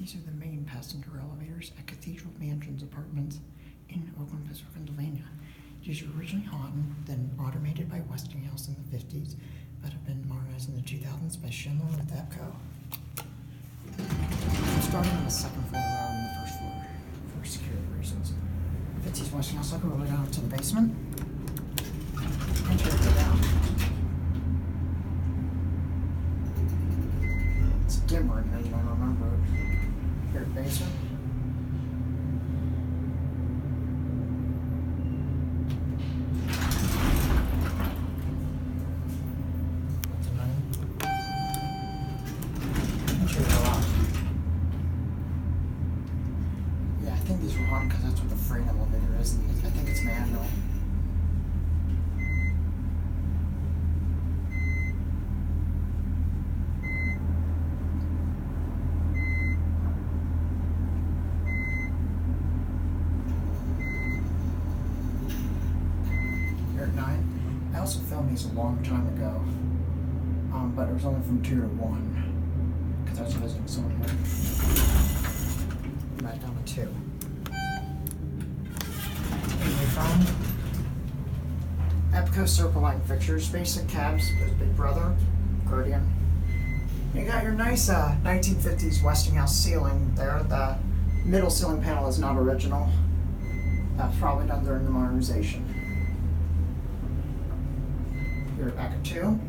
These are the main passenger elevators at Cathedral Mansions apartments in Oakland, Pittsburgh, Pennsylvania. These were originally Haughton, then automated by Westinghouse in the 50s, but have been modernized in the 2000s by Schindler with EPCO. Starting on the second floor rather than the first floor for security reasons. Fixtures Westinghouse, I'll go right down to the basement and check it out. It's dimmer in here than I remember it. Here at basement. Yeah, I think these were on because that's what the freight elevator is. I think it's manual. Here at 9. I also filmed these a long time ago, but it was only from 2 to 1 because I was visiting someone here. Right down to 2. And we found EPCO Circleline fixtures, basic cabs, there's Big Brother, Guardian. You got your nice 1950s Westinghouse ceiling there. The middle ceiling panel is not original. That's probably done during the modernization. Here at back of 2.